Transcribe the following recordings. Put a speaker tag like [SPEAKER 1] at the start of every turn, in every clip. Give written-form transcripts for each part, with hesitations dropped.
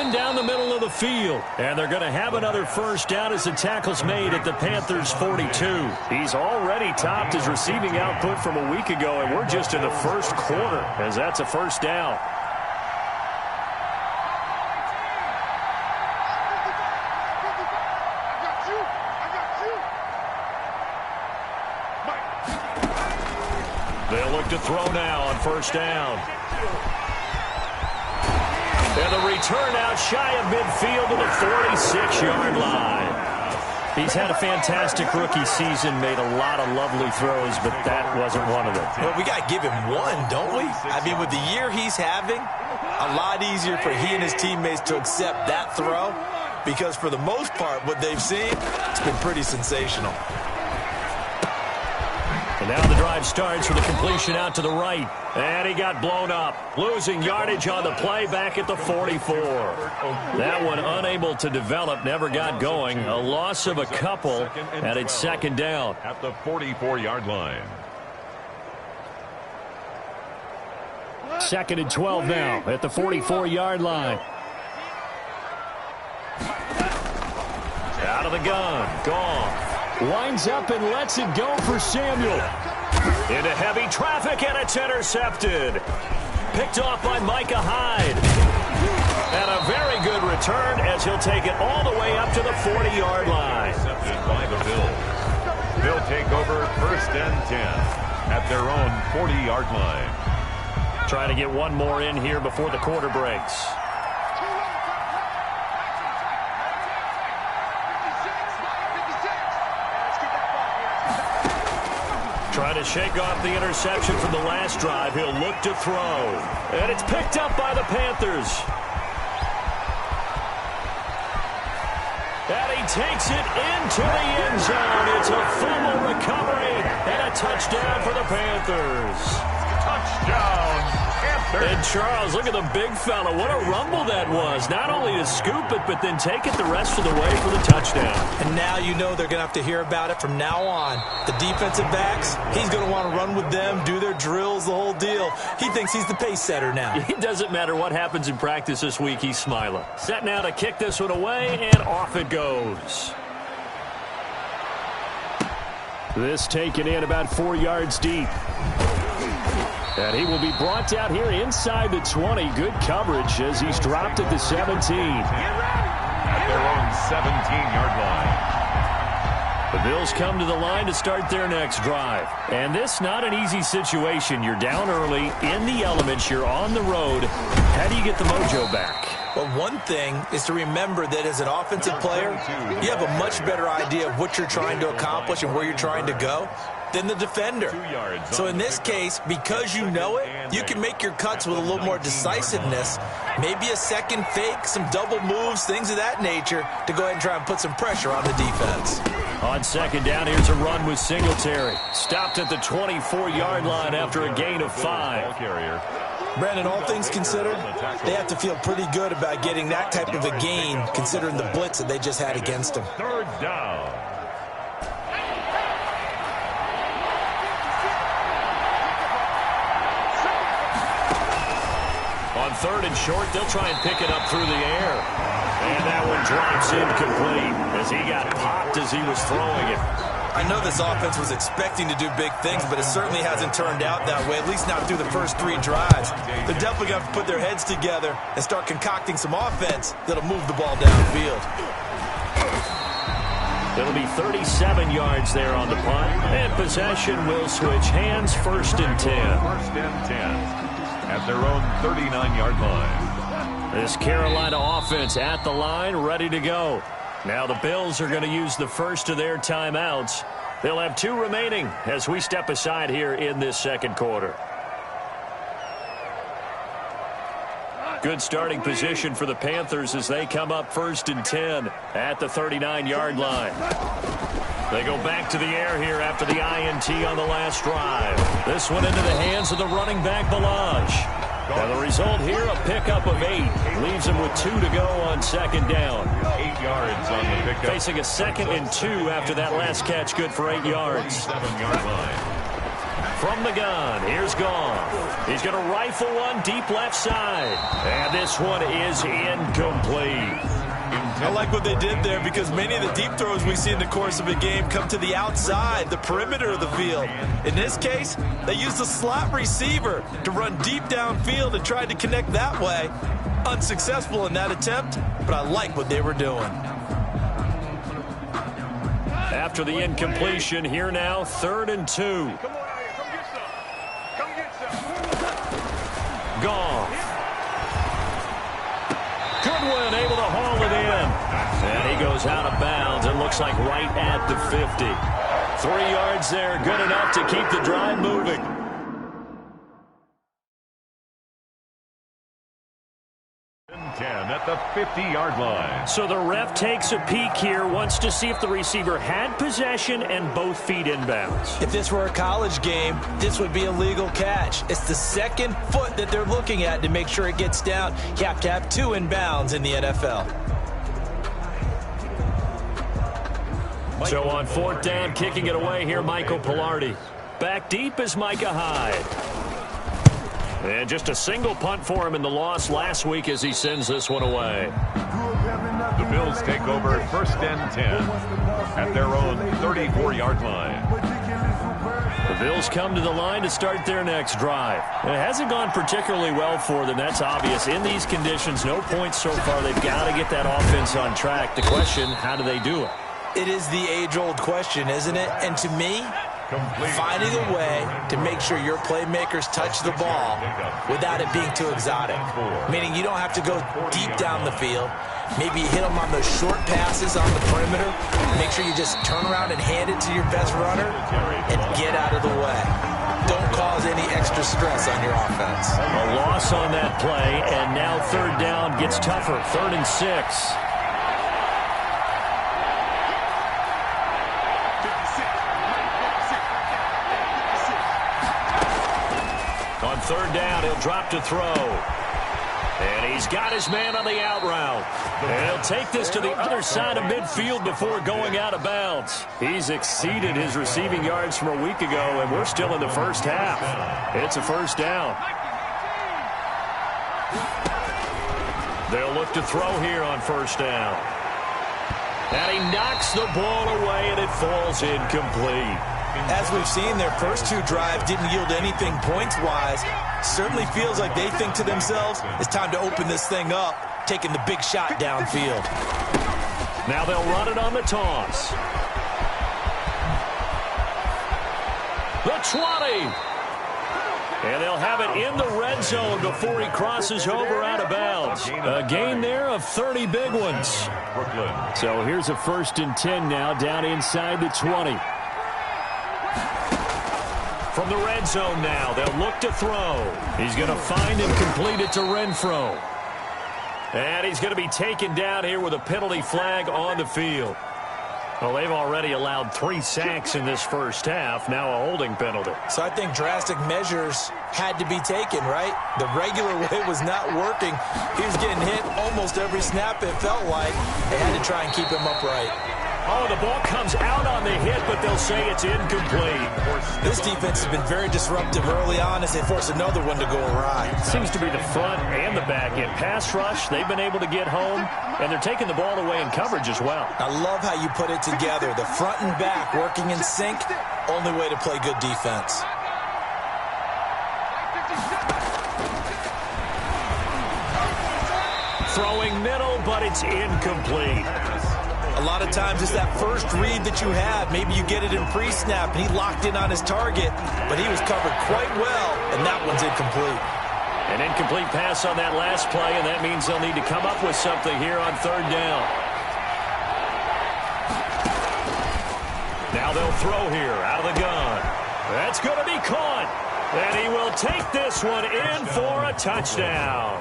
[SPEAKER 1] open down the middle of the field. And they're going to have another first down as the tackle's made at the Panthers' 42. He's already topped his receiving output from a week ago, and we're just in the first quarter as that's a first down. They'll look to throw now on first down. And the return out shy of midfield to the 46-yard line. He's had a fantastic rookie season, made a lot of lovely throws, but that wasn't one of them.
[SPEAKER 2] Well, we got to give him one, don't we? I mean, with the year he's having, a lot easier for he and his teammates to accept that throw because for the most part, what they've seen, it's been pretty sensational.
[SPEAKER 1] And now the drive starts with a completion out to the right. And he got blown up. Losing yardage on the play back at the 44. That one unable to develop, never got going. A loss of a couple, and it's second down.
[SPEAKER 3] At the 44-yard line.
[SPEAKER 1] Second and 12 now at the 44-yard line. Out of the gun. Gone. Winds up and lets it go for Samuel. Into heavy traffic, and it's intercepted. Picked off by Micah Hyde. And a very good return as he'll take it all the way up to the 40-yard line.
[SPEAKER 3] Intercepted by the Bills. They'll take over first and 10 at their own 40-yard line.
[SPEAKER 1] Trying to get one more in here before the quarter breaks. Trying to shake off the interception from the last drive. He'll look to throw. And it's picked up by the Panthers. And he takes it into the end zone. It's a fumble recovery and a touchdown for the Panthers.
[SPEAKER 3] Touchdown, Panthers.
[SPEAKER 1] And Charles, look at the big fella. What a rumble that was. Not only to scoop it, but then take it the rest of the way for the touchdown.
[SPEAKER 2] And now you know they're going to have to hear about it from now on. The defensive backs, he's going to want to run with them, do their drills, the whole deal. He thinks he's the pace setter now.
[SPEAKER 1] It doesn't matter what happens in practice this week, he's smiling. Set now to kick this one away, and off it goes. This taken in about 4 yards deep. And he will be brought down here inside the 20. Good coverage as he's dropped at the 17.
[SPEAKER 3] At their own 17-yard line.
[SPEAKER 1] The Bills come to the line to start their next drive. And this not an easy situation. You're down early, in the elements, you're on the road. How do you get the mojo back?
[SPEAKER 2] Well, one thing is to remember that as an offensive player, you have a much better idea of what you're trying to accomplish and where you're trying to go than the defender. So in this case, because you know it, you can make your cuts with a little more decisiveness, maybe a second fake, some double moves, things of that nature, to go ahead and try and put some pressure on the defense.
[SPEAKER 1] On second down, here's a run with Singletary. Stopped at the 24-yard line after a gain of 5.
[SPEAKER 2] Brandon, all things considered, they have to feel pretty good about getting that type of a gain, considering the blitz that they just had against them.
[SPEAKER 3] Third down.
[SPEAKER 1] On third and short, they'll try and pick it up through the air. And that one drops incomplete as he got popped as he was throwing it.
[SPEAKER 2] I know this offense was expecting to do big things, but it certainly hasn't turned out that way, at least not through the first 3 drives. They're definitely going to have to put their heads together and start concocting some offense that'll move the ball downfield.
[SPEAKER 1] It'll be 37 yards there on the punt. And possession will switch hands, first and 10.
[SPEAKER 3] First and 10 at their own 39-yard line.
[SPEAKER 1] This Carolina offense at the line, ready to go. Now the Bills are going to use the first of their timeouts. They'll have 2 remaining as we step aside here in this second quarter. Good starting position for the Panthers as they come up first and 10 at the 39-yard line. They go back to the air here after the INT on the last drive. This one into the hands of the running back, Balaj. Now the result here, a pickup of 8. Leaves him with 2 to go on second down.
[SPEAKER 3] 8 yards on the pickup.
[SPEAKER 1] Facing a second and 2 after that last catch, good for 8 yards.
[SPEAKER 3] 7-yard line.
[SPEAKER 1] From the gun, here's Goff. He's going to rifle one deep left side. And this one is incomplete.
[SPEAKER 2] I like what they did there because many of the deep throws we see in the course of a game come to the outside, the perimeter of the field. In this case, they used a slot receiver to run deep downfield and tried to connect that way. Unsuccessful in that attempt, but I like what they were doing.
[SPEAKER 1] After the incompletion, here now, 3rd and 2. Goff. Goodwin able to haul it in. And he goes out of bounds. It looks like right at the 50. 3 yards there, good enough to keep the drive moving.
[SPEAKER 3] At the 50-yard line.
[SPEAKER 1] So the ref takes a peek here, wants to see if the receiver had possession and both feet inbounds.
[SPEAKER 2] If this were a college game, this would be a legal catch. It's the second foot that they're looking at to make sure it gets down. You have to have 2 inbounds in the NFL.
[SPEAKER 1] So on 4th down, kicking it away here, Michael Pilardi. Back deep is Micah Hyde. And just a single punt for him in the loss last week as he sends this one away.
[SPEAKER 3] The Bills take over 1st and 10 at their own 34-yard line.
[SPEAKER 1] The Bills come to the line to start their next drive. And it hasn't gone particularly well for them. That's obvious. In these conditions, no points so far. They've got to get that offense on track. The question, how do they do it?
[SPEAKER 2] It is the age-old question, isn't it? And to me, finding a way to make sure your playmakers touch the ball without it being too exotic. Meaning you don't have to go deep down the field. Maybe you hit them on those short passes on the perimeter. Make sure you just turn around and hand it to your best runner and get out of the way. Don't cause any extra stress on your offense.
[SPEAKER 1] A loss on that play, and now 3rd down gets tougher. 3rd and 6. On 3rd down, he'll drop to throw. And he's got his man on the out route. And he'll take this to the other side of midfield before going out of bounds. He's exceeded his receiving yards from a week ago, and we're still in the first half. It's a 1st down. They'll look to throw here on 1st down. And he knocks the ball away, and it falls incomplete.
[SPEAKER 2] As we've seen, their first 2 drives didn't yield anything points-wise. Certainly feels like they think to themselves, it's time to open this thing up, taking the big shot downfield.
[SPEAKER 1] Now they'll run it on the toss. The 20. And they'll have it in the red zone before he crosses over out of bounds. A gain there of 30 big ones. So here's a 1st and 10 now, down inside the 20. From the red zone now, they'll look to throw. He's going to find and complete it to Renfro. And he's going to be taken down here with a penalty flag on the field. Well, they've already allowed 3 sacks in this first half, now a holding penalty.
[SPEAKER 2] So I think drastic measures had to be taken, right? The regular way was not working. He was getting hit almost every snap, it felt like. They had to try and keep him upright.
[SPEAKER 1] Oh, the ball comes out on the hit, but they'll say it's incomplete.
[SPEAKER 2] This defense has been very disruptive early on as they force another one to go awry.
[SPEAKER 1] Seems to be the front and the back end. Pass rush, they've been able to get home, and they're taking the ball away in coverage as well.
[SPEAKER 2] I love how you put it together. The front and back working in sync, only way to play good defense.
[SPEAKER 1] Throwing middle, but it's incomplete.
[SPEAKER 2] A lot of times it's that first read that you have. Maybe you get it in pre-snap, and he locked in on his target, but he was covered quite well, and that one's incomplete.
[SPEAKER 1] An incomplete pass on that last play, and that means they'll need to come up with something here on 3rd down. Now they'll throw here out of the gun. That's going to be caught, and he will take this one in for a touchdown.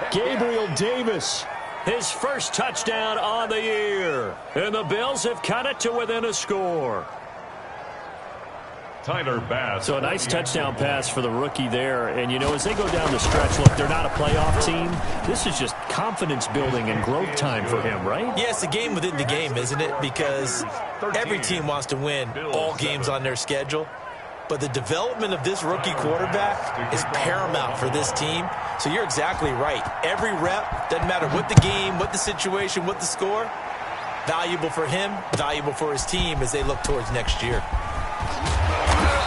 [SPEAKER 1] Gabriel Davis. His first touchdown on the year. And the Bills have cut it to within a score.
[SPEAKER 3] Tyler Bass.
[SPEAKER 1] So a nice touchdown pass for the rookie there. And, you know, as they go down the stretch, look, they're not a playoff team. This is just confidence building and growth time for him, right?
[SPEAKER 2] Yeah, it's a game within the game, isn't it? Because every team wants to win all games on their schedule. but the development of this rookie quarterback is paramount for this team. So you're exactly right. Every rep, doesn't matter what the game, what the situation, what the score, valuable for him, valuable for his team as they look towards next year.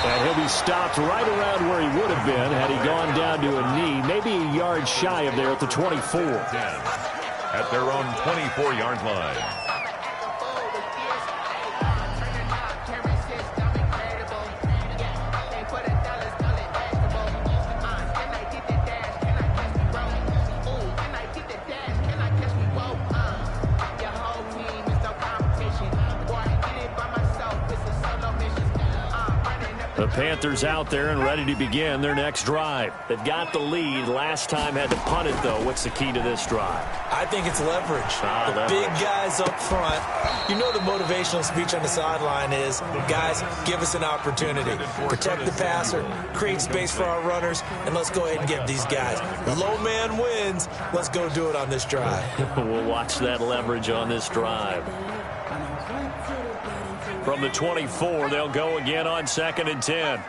[SPEAKER 1] And he'll be stopped right around where he would have been had he gone down to a knee, maybe a yard shy of there at the 24.
[SPEAKER 3] At their own 24-yard line.
[SPEAKER 1] The Panthers out there and ready to begin their next drive. They've got the lead. Last time had to punt it, though. What's the key to this drive?
[SPEAKER 2] I think it's leverage.
[SPEAKER 1] Leverage.
[SPEAKER 2] Big guys up front. You know the motivational speech on the sideline is, guys, give us an opportunity. Protect the passer, create space for our runners, and let's go ahead and get these guys. Low man wins. Let's go do it on this drive.
[SPEAKER 1] We'll watch that leverage on this drive. From the 24, they'll go again on 2nd and 10.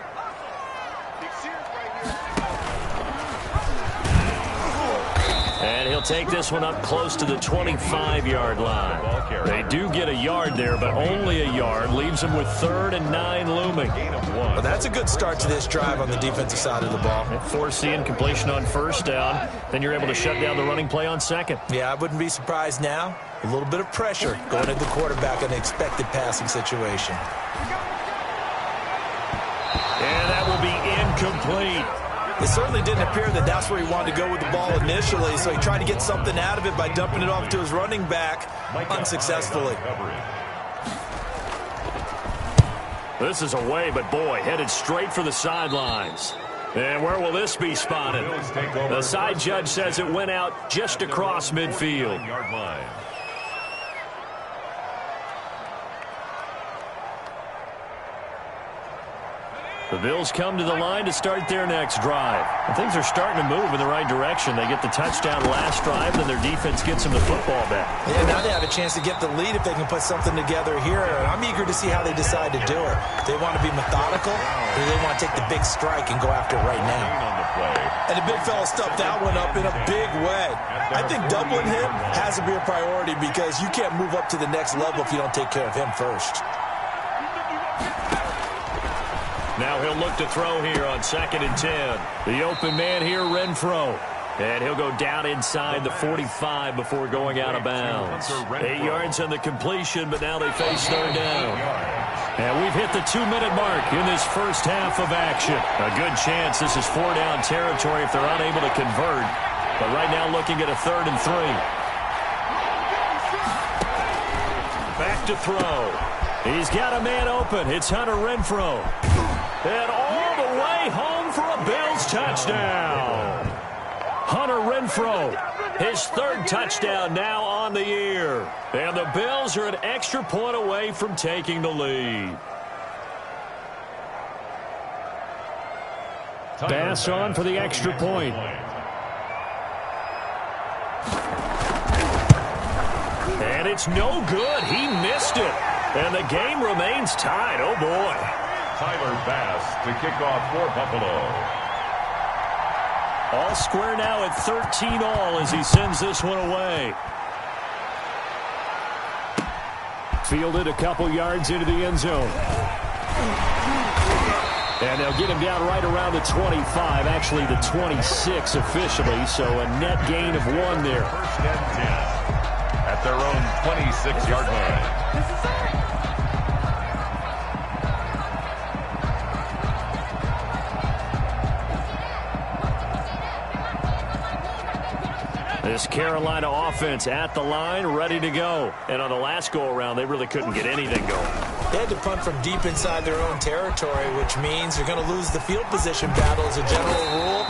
[SPEAKER 1] And he'll take this one up close to the 25-yard line. They do get a yard there, but only a yard. Leaves them with 3rd and 9 looming.
[SPEAKER 2] Well, that's a good start to this drive on the defensive side of the ball.
[SPEAKER 1] Force the incompletion on 1st down. Then you're able to shut down the running play on 2nd.
[SPEAKER 2] Yeah, I wouldn't be surprised now. A little bit of pressure going into the quarterback in an expected passing situation.
[SPEAKER 1] And that will be incomplete.
[SPEAKER 2] It certainly didn't appear that that's where he wanted to go with the ball initially, so he tried to get something out of it by dumping it off to his running back unsuccessfully.
[SPEAKER 1] This is away, but boy, headed straight for the sidelines. And where will this be spotted? The side judge says it went out just across midfield. The Bills come to the line to start their next drive. And things are starting to move in the right direction. They get the touchdown last drive, then their defense gets them the football back.
[SPEAKER 2] Yeah, now they have a chance to get the lead if they can put something together here. And I'm eager to see how they decide to do it. They want to be methodical, or do they want to take the big strike and go after it right now? And the big fella stuffed that one up in a big way. I think doubling him has to be a priority because you can't move up to the next level if you don't take care of him first.
[SPEAKER 1] Now he'll look to throw here on 2nd and 10. The open man here, Renfro. And he'll go down inside the 45 before going out of bounds. 8 yards on the completion, but now they face 3rd down. And we've hit the 2-minute mark in this first half of action. A good chance this is 4-down territory if they're unable to convert. But right now looking at a 3rd and 3. Back to throw. He's got a man open. It's Hunter Renfro. And all the way home for a Bills touchdown. Hunter Renfro, his 3rd touchdown now on the year. And the Bills are an extra point away from taking the lead. Pass on for the extra point. And it's no good. He missed it. And the game remains tied. Oh, boy.
[SPEAKER 3] Tyler Bass to kick off for Buffalo.
[SPEAKER 1] All square now at 13 all as he sends this one away. Fielded a couple yards into the end zone. And they'll get him down right around the 25, actually the 26 officially, so a net gain of 1 there.
[SPEAKER 3] 1st and 10 at their own 26-yard line.
[SPEAKER 1] This Carolina offense at the line, ready to go. And on the last go-around, they really couldn't get anything going.
[SPEAKER 2] They had to punt from deep inside their own territory, which means you're going to lose the field position battle as a general rule.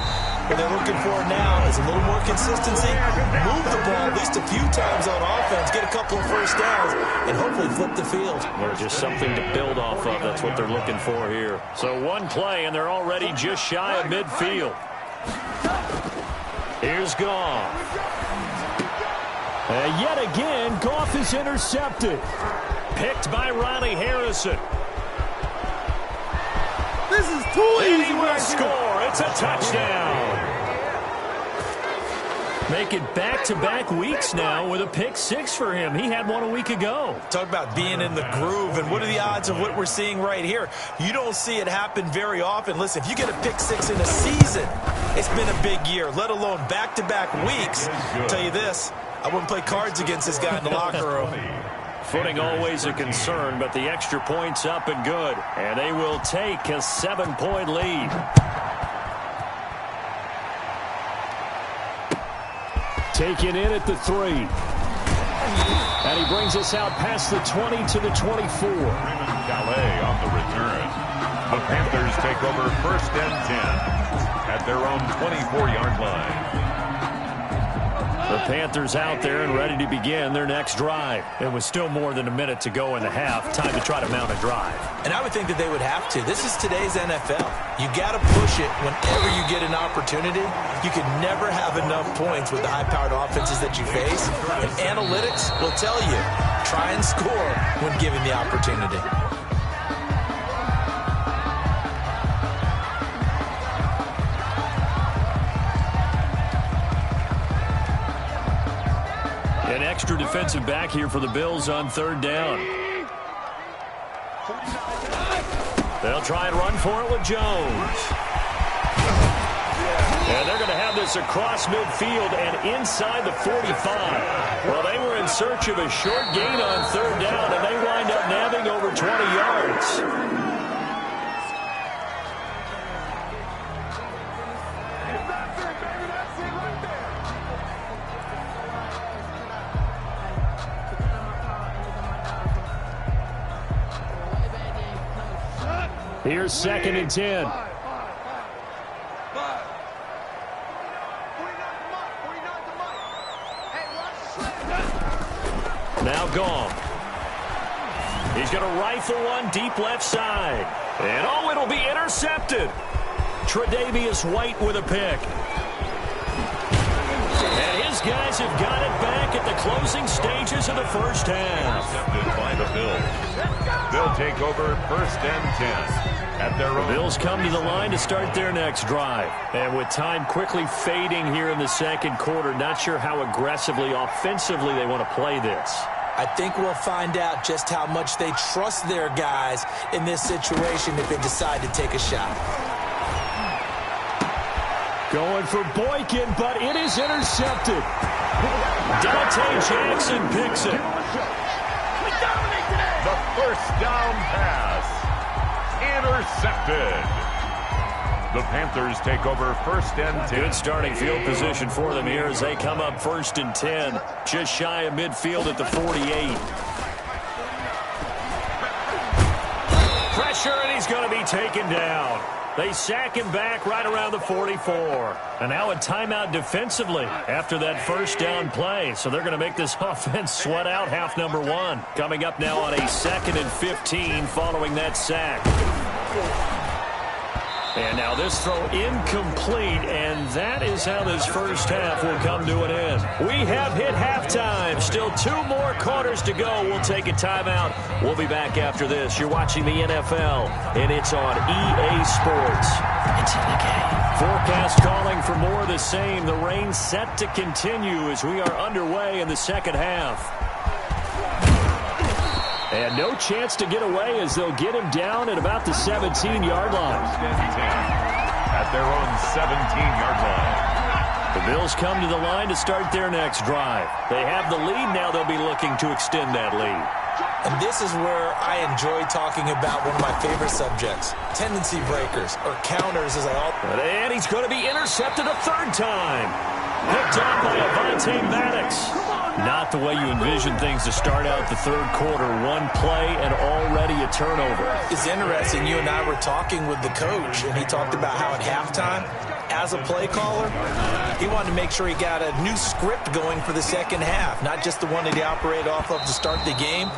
[SPEAKER 2] What they're looking for now is a little more consistency, move the ball at least a few times on offense, get a couple of 1st downs, and hopefully flip the field.
[SPEAKER 1] Or just something to build off of. That's what they're looking for here. So 1 play, and they're already just shy of midfield. Here's Goff. And yet again, Goff is intercepted. Picked by Ronnie Harrison.
[SPEAKER 4] This is too
[SPEAKER 1] And
[SPEAKER 4] easy.
[SPEAKER 1] he will score. It's a touchdown. Make it back-to-back weeks now with a pick six for him. He had one a week ago.
[SPEAKER 2] Talk about being in the groove, and what are the odds of what we're seeing right here? You don't see it happen very often. Listen, if you get a pick six in a season, it's been a big year, let alone back-to-back weeks. I'll tell you this, I wouldn't play cards against this guy in the locker room.
[SPEAKER 1] Footing always a concern, but the extra point's up and good. And they will take a 7-point lead. Taken in at the 3. And he brings us out past the 20 to the 24.
[SPEAKER 3] Raymond Calais on the return. The Panthers take over 1st and 10 at their own 24-yard line.
[SPEAKER 1] The Panthers out there and ready to begin their next drive. It was still more than a minute to go in the half. Time to try to mount a drive.
[SPEAKER 2] And I would think that they would have to. This is today's NFL. You got to push it whenever you get an opportunity. You can never have enough points with the high-powered offenses that you face. And analytics will tell you, try and score when given the opportunity.
[SPEAKER 1] An extra defensive back here for the Bills on 3rd down. They'll try and run for it with Jones. And they're going to have this across midfield and inside the 45. Well, they were in search of a short gain on 3rd down, and they wind up nabbing over 20 yards. Here's 2nd and 10. Now gone. He's going to rifle one deep left side. And oh, it'll be intercepted. Tre'Davious White with a pick. And his guys have got it back at the closing stages of the first half.
[SPEAKER 3] Intercepted by the Bills. They'll take over 1st and 10 at their own.
[SPEAKER 1] The Bills come to the line to start their next drive. And with time quickly fading here in the 2nd quarter, not sure how aggressively, offensively they want to play this.
[SPEAKER 2] I think we'll find out just how much they trust their guys in this situation if they decide to take a shot.
[SPEAKER 1] Going for Boykin, but it is intercepted. Dante Jackson picks it.
[SPEAKER 3] The 1st down pass. Intercepted. The Panthers take over 1st and 10.
[SPEAKER 1] Good starting field position for them here as they come up 1st and 10. Just shy of midfield at the 48. Pressure, and he's going to be taken down. They sack him back right around the 44. And now a timeout defensively after that 1st down play. So they're going to make this offense sweat out half number 1. Coming up now on a 2nd and 15 following that sack. And now this throw incomplete, and that is how this first half will come to an end. We have hit halftime. Still 2 more quarters to go. We'll take a timeout. We'll be back after this. You're watching the NFL, and it's on EA Sports. It's in the game. Forecast calling for more of the same. The rain set to continue as we are underway in the 2nd half. And no chance to get away as they'll get him down at about the 17-yard line.
[SPEAKER 3] At their own 17-yard line.
[SPEAKER 1] The Bills come to the line to start their next drive. They have the lead. Now they'll be looking to extend that lead.
[SPEAKER 2] And this is where I enjoy talking about one of my favorite subjects, tendency breakers, or counters as I all...
[SPEAKER 1] And he's going to be intercepted a 3rd time. Picked up by Avonte Maddox. Not the way you envision things to start out the 3rd quarter. 1 play and already a turnover.
[SPEAKER 2] It's interesting. You and I were talking with the coach, and he talked about how at halftime as a play caller, he wanted to make sure he got a new script going for the second half, not just the one that he operated off of to start the game.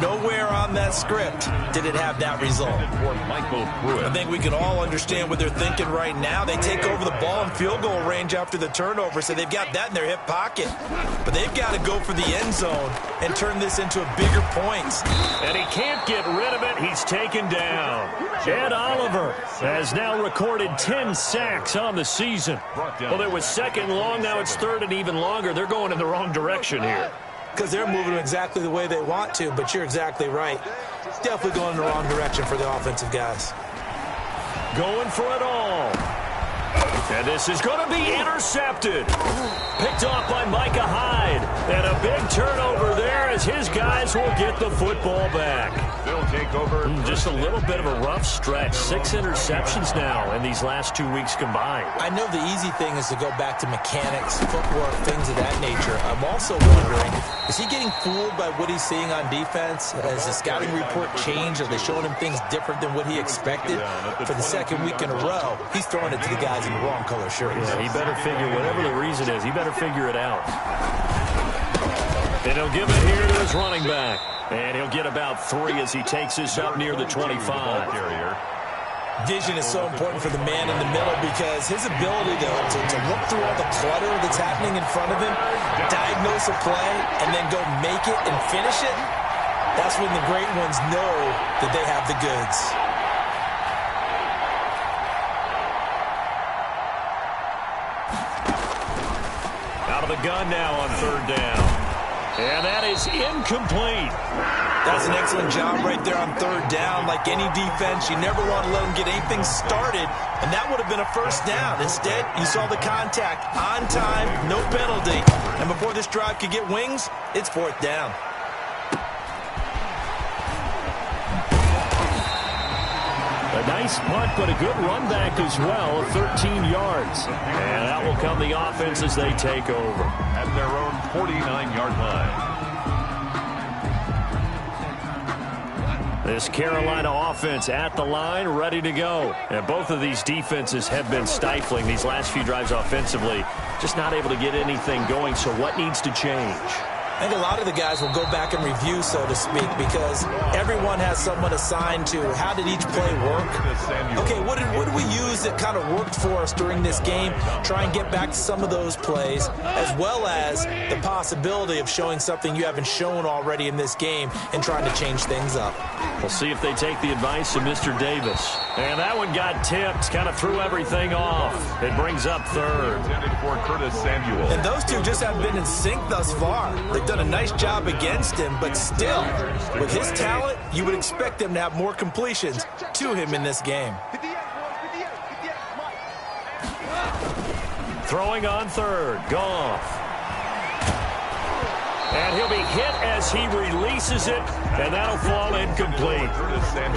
[SPEAKER 2] Nowhere on that script did it have that result. I think we can all understand what they're thinking right now. They take over the ball in field goal range after the turnover, so they've got that in their hip pocket. But they've got to go for the end zone and turn this into a bigger points.
[SPEAKER 1] And he can't get rid of it. He's taken down. Ed Oliver has now recorded 10 sacks on the season. Well, it was second long. Now it's third and even longer. They're going in the wrong direction here.
[SPEAKER 2] Because they're moving exactly the way they want to, but you're exactly right. Definitely going in the wrong direction for the offensive guys.
[SPEAKER 1] Going for it all. And this is going to be intercepted. Picked off by Micah Hyde. And a big turnover there as his guys will get the football back.
[SPEAKER 3] They'll take over.
[SPEAKER 1] Just a little bit of a rough stretch. 6 interceptions now in these last 2 weeks combined.
[SPEAKER 2] I know the easy thing is to go back to mechanics, footwork, things of that nature. I'm also wondering, is he getting fooled by what he's seeing on defense? Has the scouting report changed? Are they showing him things different than what he expected? For the second week in a row, he's throwing it to the guys in the wrong color shirts.
[SPEAKER 1] Yeah, he better figure, whatever the reason is, he better figure it out. And he'll give it here to his running back. And he'll get about 3 as he takes this up near the 25.
[SPEAKER 2] Vision is so important for the man in the middle because his ability to look through all the clutter that's happening in front of him, diagnose a play, and then go make it and finish it, that's when the great ones know that they have the goods.
[SPEAKER 1] Out of the gun now on third down. And that is incomplete.
[SPEAKER 2] That's an excellent job right there on third down. Like any defense, you never want to let them get anything started, and that would have been a first down. Instead, you saw the contact on time, no penalty. And before this drive could get wings, it's fourth down.
[SPEAKER 1] A nice punt, but a good run back as well of 13 yards. And that will come the offense as they take over.
[SPEAKER 3] At their own 49-yard line.
[SPEAKER 1] This Carolina offense at the line, ready to go. And both of these defenses have been stifling these last few drives offensively. Just not able to get anything going, so what needs to change?
[SPEAKER 2] I think a lot of the guys will go back and review, so to speak, because everyone has someone assigned to how did each play work. Okay, what did we use that kind of worked for us during this game? Try and get back to some of those plays, as well as the possibility of showing something you haven't shown already in this game and trying to change things up.
[SPEAKER 1] We'll see if they take the advice of Mr. Davis. And that one got tipped, kind of threw everything off. It brings up third.
[SPEAKER 2] And those two just haven't been in sync thus far. They've done a nice job against him, but still, with his talent, you would expect them to have more completions to him in this game.
[SPEAKER 1] Throwing on third, Goff. And he'll be hit as he releases it, and that'll fall incomplete.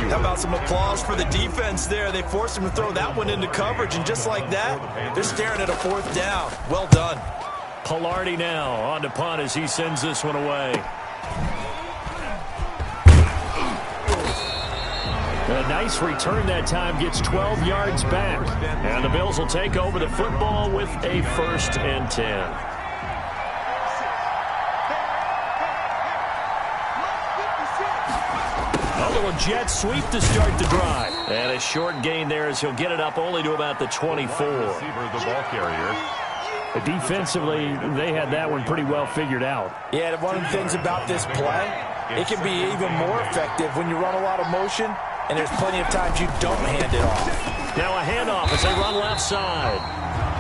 [SPEAKER 2] How about some applause for the defense there? They forced him to throw that one into coverage, and just like that, they're staring at a fourth down. Well done.
[SPEAKER 1] Pilardi now on to punt as he sends this one away. A nice return that time, gets 12 yards back. And the Bills will take over the football with a 1st and 10. A little jet sweep to start the drive. And a short gain there as he'll get it up only to about the 24.
[SPEAKER 3] The ball carrier.
[SPEAKER 1] Defensively, they had that one pretty well figured out.
[SPEAKER 2] Yeah, one of the things about this play, it can be even more effective when you run a lot of motion, and there's plenty of times you don't hand it off.
[SPEAKER 1] Now a handoff as they run left side.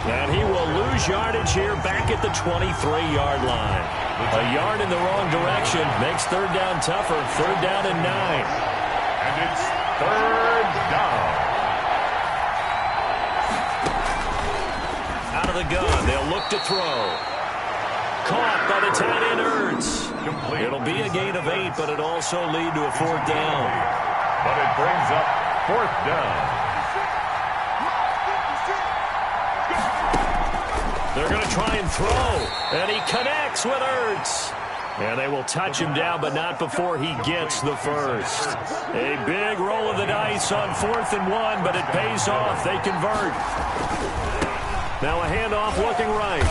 [SPEAKER 1] And he will lose yardage here back at the 23-yard line. A yard in the wrong direction makes third down tougher. Third down and 9.
[SPEAKER 3] And it's third down.
[SPEAKER 1] Out of the gun, they'll look to throw. Caught by the tight end Ertz. It'll be a gain of 8, but it'll also lead to a fourth down.
[SPEAKER 3] But it brings up fourth down.
[SPEAKER 1] They're going to try and throw, and he connects with Ertz. And they will touch him down, but not before he gets the first. A big roll of the dice on 4th and 1, but it pays off. They convert. Now a handoff looking right.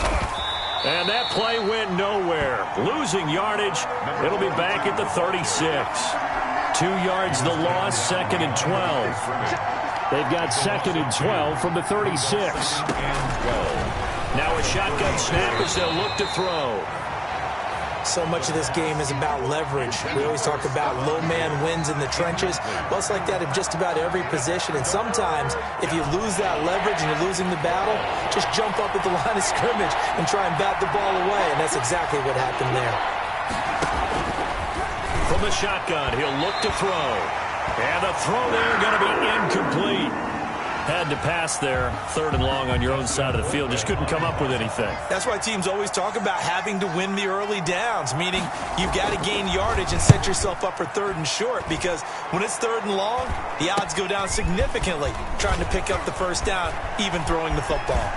[SPEAKER 1] And that play went nowhere. Losing yardage. It'll be back at the 36. 2 yards the loss, 2nd and 12. They've got 2nd and 12 from the 36. Now a shotgun snap as they'll look to throw.
[SPEAKER 2] So much of this game is about leverage. We always talk about low man wins in the trenches. Well, it's like that in just about every position. And sometimes, if you lose that leverage and you're losing the battle, just jump up at the line of scrimmage and try and bat the ball away. And that's exactly what happened there.
[SPEAKER 1] From the shotgun, he'll look to throw. And the throw there going to be incomplete. Had to pass there, 3rd and long on your own side of the field. Just couldn't come up with anything.
[SPEAKER 2] That's why teams always talk about having to win the early downs, meaning you've got to gain yardage and set yourself up for 3rd and short, because when it's 3rd and long, the odds go down significantly trying to pick up the 1st down, even throwing the football.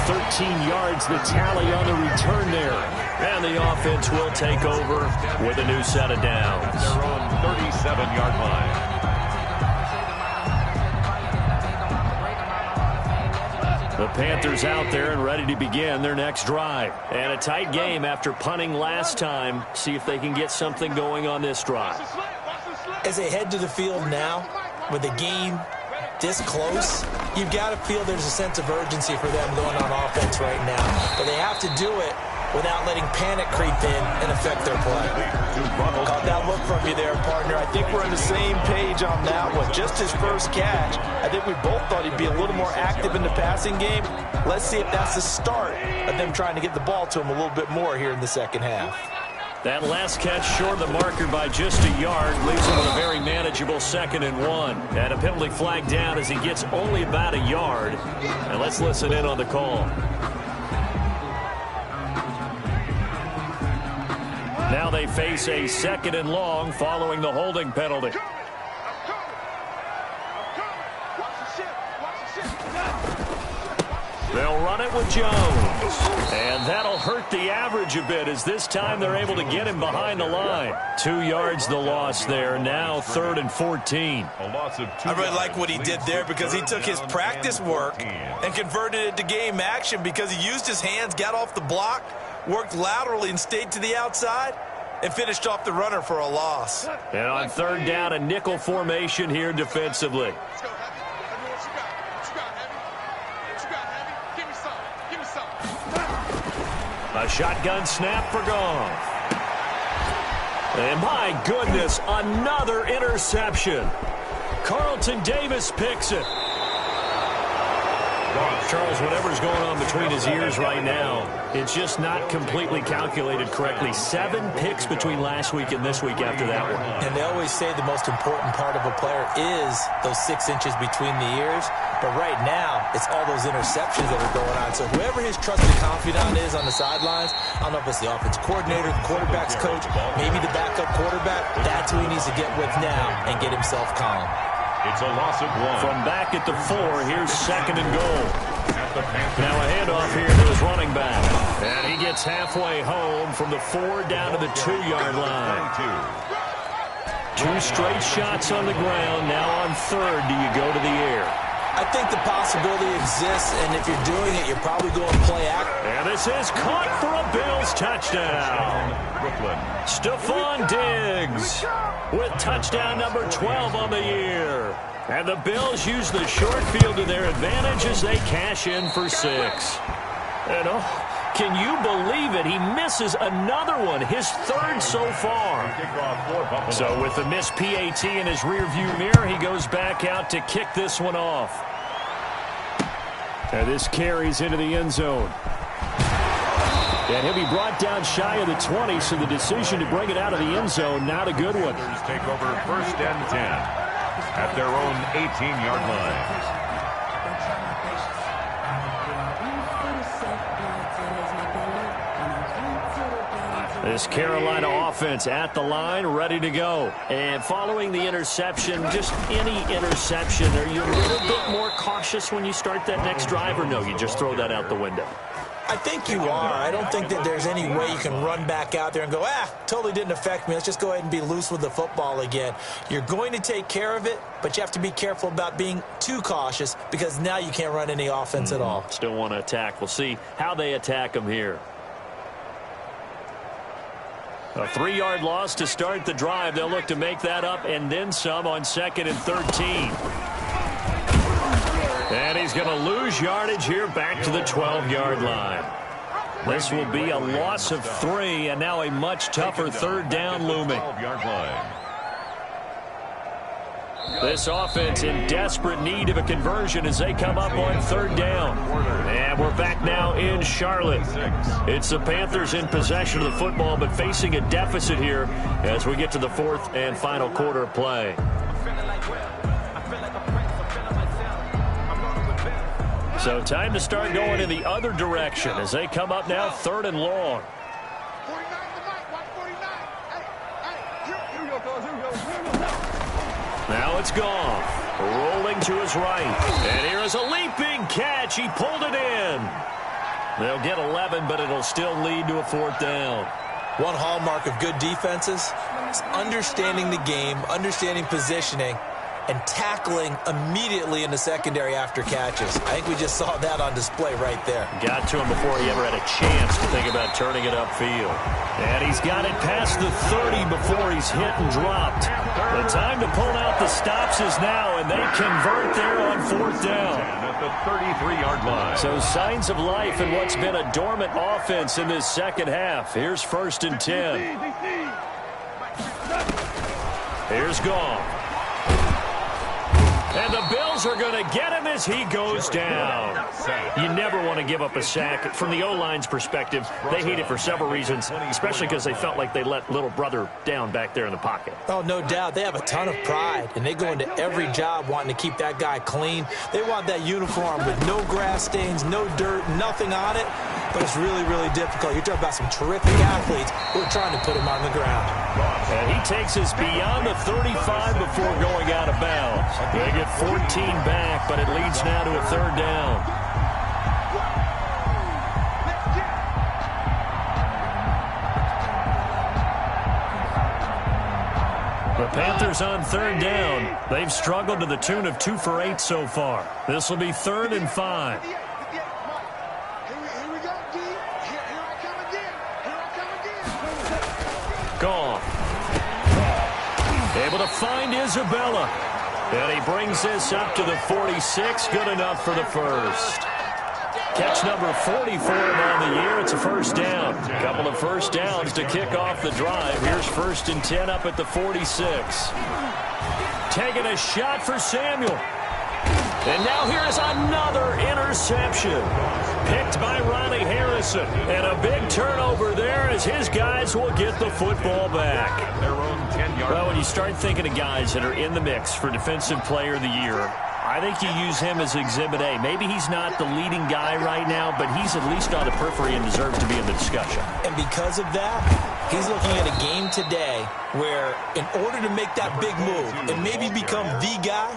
[SPEAKER 1] 13 yards the tally on the return there. And the offense will take over with a new set of downs.
[SPEAKER 3] Their own 37-yard line.
[SPEAKER 1] The Panthers out there and ready to begin their next drive. And a tight game after punting last time. See if they can get something going on this drive.
[SPEAKER 2] As they head to the field now, with the game this close, you've got to feel there's a sense of urgency for them going on offense right now. But they have to do it without letting panic creep in and affect their play. Caught that look from you there, partner. I think we're on the same page on that one. Just his first catch, I think we both thought he'd be a little more active in the passing game. Let's see if that's the start of them trying to get the ball to him a little bit more here in the 2nd half.
[SPEAKER 1] That last catch short of the marker by just a yard leaves him with a very manageable 2nd and 1. And a penalty flag down as he gets only about a yard. And let's listen in on the call. Now they face a 2nd and long following the holding penalty. They'll run it with Jones. And that'll hurt the average a bit as this time they're able to get him behind the line. 2 yards the loss there. Now 3rd and 14.
[SPEAKER 2] I really like what he did there because he took his practice work and converted it to game action because he used his hands, got off the block, worked laterally and stayed to the outside, and finished off the runner for a loss.
[SPEAKER 1] And on 3rd down, a nickel formation here defensively. A shotgun snap for Goff. And my goodness, another interception. Carlton Davis picks it. Charles, whatever's going on between his ears right now, it's just not completely calculated correctly. 7 picks between last week and this week after that one.
[SPEAKER 2] And they always say the most important part of a player is those 6 inches between the ears. But right now, it's all those interceptions that are going on. So whoever his trusted confidant is on the sidelines, I don't know if it's the offense coordinator, the quarterback's coach, maybe the backup quarterback, that's who he needs to get with now and get himself calm.
[SPEAKER 3] It's a loss of 1.
[SPEAKER 1] From back at the 4, here's 2nd and goal. Now a handoff here to his running back. And he gets halfway home from the 4 down to the 2-yard line. 2 straight shots on the ground. Now on 3rd, do you go to the air?
[SPEAKER 2] I think the possibility exists, and if you're doing it, you're probably going to play act.
[SPEAKER 1] And this is caught for a Bills touchdown. Stephon Diggs with touchdown number 12 on the year. And the Bills use the short field to their advantage as they cash in for 6. And can you believe it? He misses another one, his 3rd so far. So with the missed PAT in his rearview mirror, he goes back out to kick this one off. And this carries into the end zone. And he'll be brought down shy of the 20, so the decision to bring it out of the end zone, not a good one.
[SPEAKER 3] Take over 1st and 10 at their own 18-yard line.
[SPEAKER 1] This Carolina offense at the line, ready to go. And following the interception, just any interception, are you a little bit more cautious when you start that next drive, or no, you just throw that out the window?
[SPEAKER 2] I think you are. I don't think that there's any way you can run back out there and go, totally didn't affect me. Let's just go ahead and be loose with the football again. You're going to take care of it, but you have to be careful about being too cautious because now you can't run any offense at all.
[SPEAKER 1] Still want to attack. We'll see how they attack them here. A 3-yard loss to start the drive. They'll look to make that up and then some on 2nd and 13. And he's going to lose yardage here back to the 12-yard line. This will be a loss of 3, and now a much tougher 3rd down looming. This offense in desperate need of a conversion as they come up on 3rd down. And we're back now in Charlotte. It's the Panthers in possession of the football, but facing a deficit here as we get to the 4th and final quarter of play. So time to start going in the other direction as they come up now 3rd and long. Now it's gone. Rolling to his right. And here is a leaping catch. He pulled it in. They'll get 11, but it'll still lead to a 4th down.
[SPEAKER 2] One hallmark of good defenses is understanding the game, understanding positioning, and tackling immediately in the secondary after catches. I think we just saw that on display right there.
[SPEAKER 1] Got to him before he ever had a chance to think about turning it upfield. And he's got it past the 30 before he's hit and dropped. The time to pull out the stops is now, and they convert there on 4th down.
[SPEAKER 3] At the 33-yard line.
[SPEAKER 1] So signs of life in what's been a dormant offense in this second half. Here's 1st and 10. Here's Gone. And the Bills are going to get him as he goes down. You never want to give up a sack. From the O-line's perspective, they hate it for several reasons, especially because they felt like they let little brother down back there in the pocket.
[SPEAKER 2] Oh, no doubt. They have a ton of pride, and they go into every job wanting to keep that guy clean. They want that uniform with no grass stains, no dirt, nothing on it. But it's really, really difficult. You're talking about some terrific athletes who are trying to put him on the ground.
[SPEAKER 1] And he takes us beyond the 35 before going out of bounds. They get 14 back, but it leads now to a 3rd down. The Panthers on 3rd down. They've struggled to the tune of 2 for 8 so far. This will be 3rd and 5. Gone. Able to find Isabella. And he brings this up to the 46. Good enough for the first. Catch number 40 for him on the year. It's a 1st down. A couple of 1st downs to kick off the drive. Here's 1st and 10 up at the 46. Taking a shot for Samuel. And now here is another interception. Picked by Ronnie Harrison. And a big turnover there as his guys will get the football back. Well, when you start thinking of guys that are in the mix for Defensive Player of the Year, I think you use him as Exhibit A. Maybe he's not the leading guy right now, but he's at least on the periphery and deserves to be in the discussion.
[SPEAKER 2] And because of that, he's looking at a game today where in order to make that big move and maybe become the guy,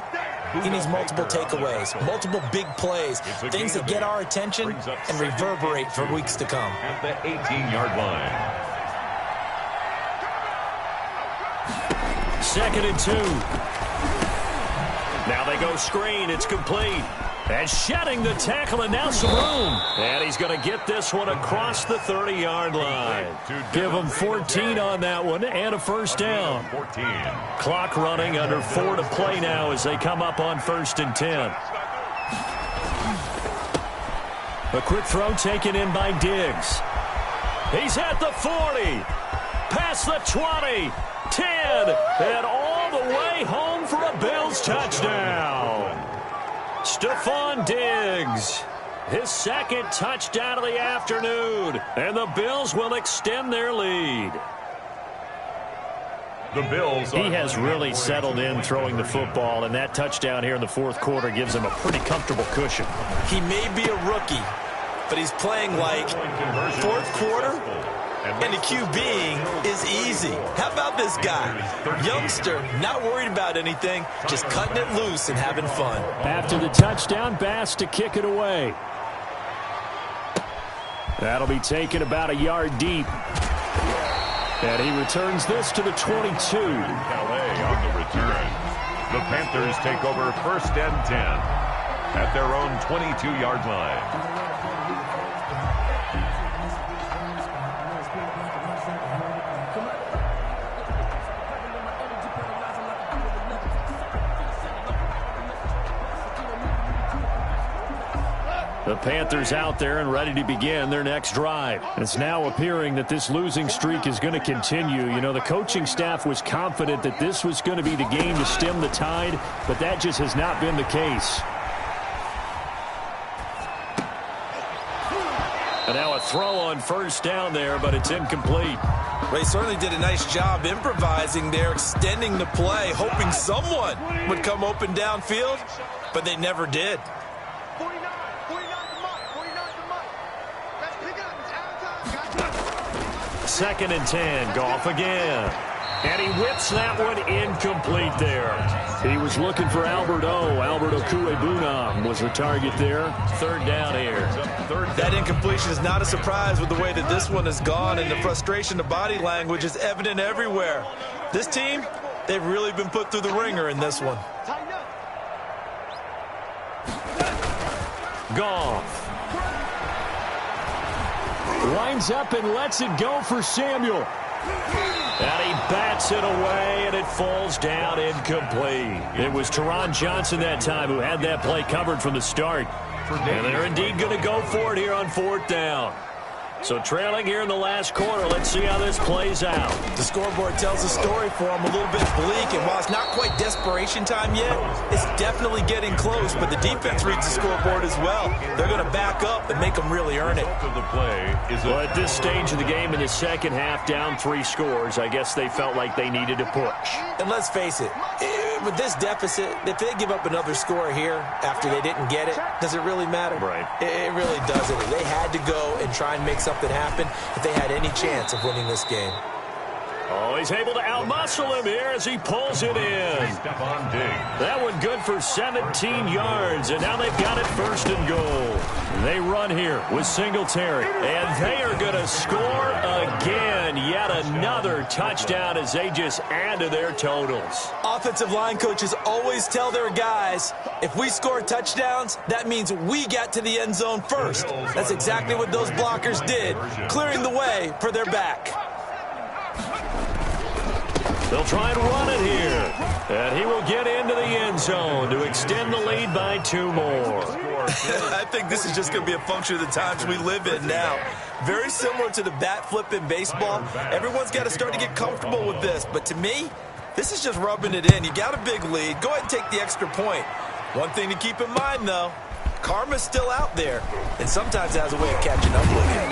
[SPEAKER 2] he needs multiple takeaways, multiple big plays, things that get our attention and reverberate for weeks to come.
[SPEAKER 3] At the 18-yard line.
[SPEAKER 1] 2nd and 2. Now they go screen. It's complete. And shedding the tackle, and now some room. And he's going to get this one across the 30-yard line. Give him 14 on that one and a 1st down.
[SPEAKER 3] 14.
[SPEAKER 1] Clock running, under 4 to play now as they come up on 1st and 10. A quick throw taken in by Diggs. He's at the 40. Past the 20. 10. And all the way home for a Bills touchdown. Stephon Diggs, his 2nd touchdown of the afternoon, and the Bills will extend their lead.
[SPEAKER 3] The Bills.
[SPEAKER 1] He has really settled in throwing the football, and that touchdown here in the 4th quarter gives him a pretty comfortable cushion.
[SPEAKER 2] He may be a rookie, but he's playing like 4th quarter. And the QBing is easy. How about this guy? Youngster, not worried about anything, just cutting it loose and having fun.
[SPEAKER 1] After the touchdown, Bass to kick it away. That'll be taken about a yard deep. And he returns this to the 22.
[SPEAKER 3] Calais on the return. The Panthers take over 1st and 10 at their own 22-yard line.
[SPEAKER 1] The Panthers out there and ready to begin their next drive. It's now appearing that this losing streak is going to continue. You know, the coaching staff was confident that this was going to be the game to stem the tide, but that just has not been the case. And now a throw on 1st down there, but it's incomplete.
[SPEAKER 2] They certainly did a nice job improvising there, extending the play, hoping someone would come open downfield, but they never did.
[SPEAKER 1] 2nd and 10. Goff again. And he whips that one incomplete there. He was looking for Albert Okuebunam was the target there. 3rd down here.
[SPEAKER 2] That incompletion is not a surprise with the way that this one has gone, and the frustration, the body language is evident everywhere. This team, they've really been put through the ringer in this one.
[SPEAKER 1] Goff lines up and lets it go for Samuel. And he bats it away, and it falls down incomplete. It was Teron Johnson that time who had that play covered from the start. And they're indeed going to go for it here on 4th down. So trailing here in the last quarter, let's see how this plays out.
[SPEAKER 2] The scoreboard tells a story for them, a little bit bleak, and while it's not quite desperation time yet, it's definitely getting close, but the defense reads the scoreboard as well. They're going to back up and make them really earn it.
[SPEAKER 1] Well, at this stage of the game in the second half, down 3 scores, I guess they felt like they needed to push.
[SPEAKER 2] And let's face it, with this deficit, if they give up another score here after they didn't get it, does it really matter?
[SPEAKER 1] Right.
[SPEAKER 2] It really doesn't. They had to go and try and make something happen if they had any chance of winning this game.
[SPEAKER 1] Oh, he's able to outmuscle him here as he pulls it in. That one good for 17 yards, and now they've got it 1st and goal. They run here with Singletary, and they are going to score again. Yet another touchdown as they just add to their totals.
[SPEAKER 2] Offensive line coaches always tell their guys, if we score touchdowns, that means we got to the end zone first. That's exactly what those blockers did, clearing the way for their back.
[SPEAKER 1] They'll try and run it here. And he will get into the end zone to extend the lead by 2 more.
[SPEAKER 2] I think this is just going to be a function of the times we live in now. Very similar to the bat flip in baseball. Everyone's got to start to get comfortable with this. But to me, this is just rubbing it in. You got a big lead. Go ahead and take the extra point. One thing to keep in mind, though, karma's still out there. And sometimes it has a way of catching up with you.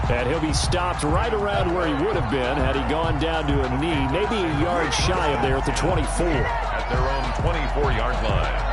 [SPEAKER 1] And he'll be stopped right around where he would have been had he gone down to a knee, maybe a yard shy of there at the 24.
[SPEAKER 3] At their own 24-yard line.